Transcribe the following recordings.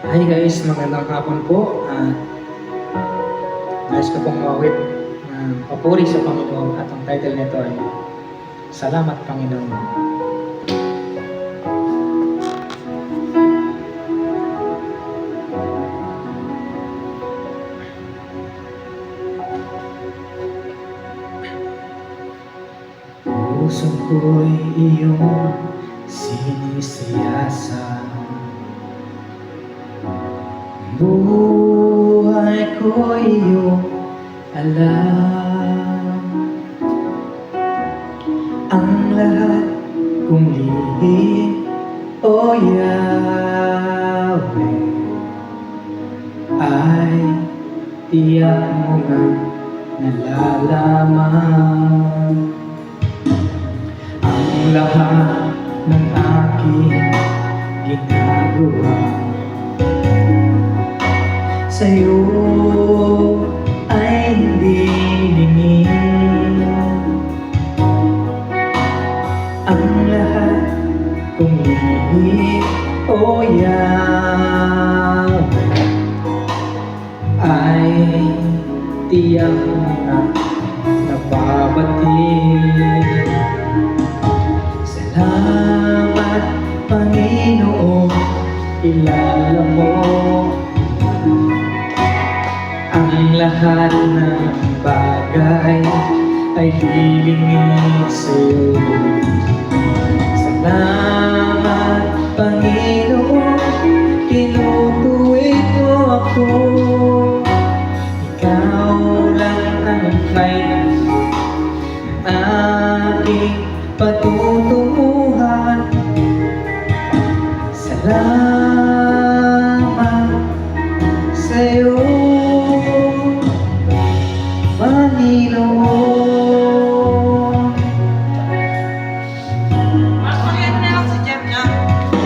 Hi guys, magandang hapon po. Nais ko pong mawit na papuri sa Panginoon at ang title nito ay Salamat Panginoon. Puso ko'y iyong sinisiyasan, buhay ko iyong alam, ang lahat kong lihim, O Yahweh, ay tiyak mo nga nalalaman. Ang lahat ng aking ginagawa sa'yo ay hindi lingid. Ang lahat kong lihim, O Yahweh, ay tiyak na nababatid. Salamat Panginoon, kilala mo ang lahat ng bagay ay dilingid sa'yo. Salamat Panginoon, tinutuwid mo ako. Ikaw lang ang may aking patutunguhan. Salamat sa'yo, Panginoon. Masurian na lang si Jem na.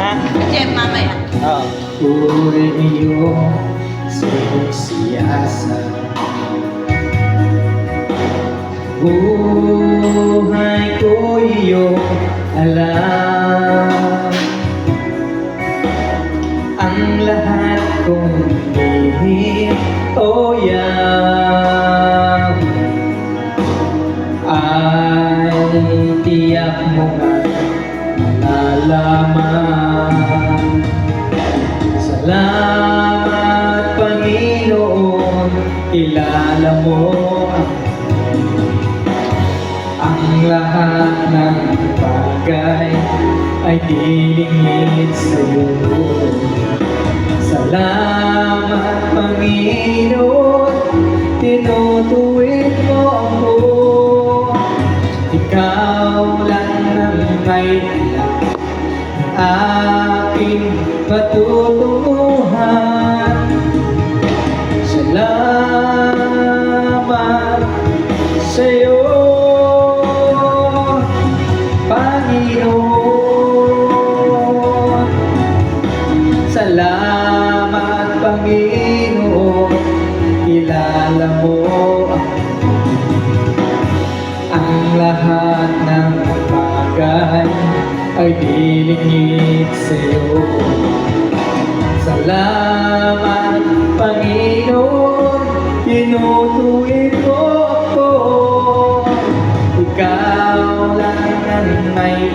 Ha? Jem, mamaya. Oo. Puri iyong sinisiyasan, buhay ko iyong alam, ang lahat kong lihim, O Yahweh, ay tiyak mo nga malalaman. Salamat Panginoon, kilala mo ang lahat ng bagay ay dilingid sa'yo. Salamat Panginoon, tinutuwid mo ako. Ikaw lang ang may aking patutunguhan. Salamat sa'yo, Panginoon. Salamat Panginoon, kilala mo ang lahat ng bagay ay dilingid sa'yo. Salamat Panginoon, tinutuwid mo ako. Ikaw lang ang may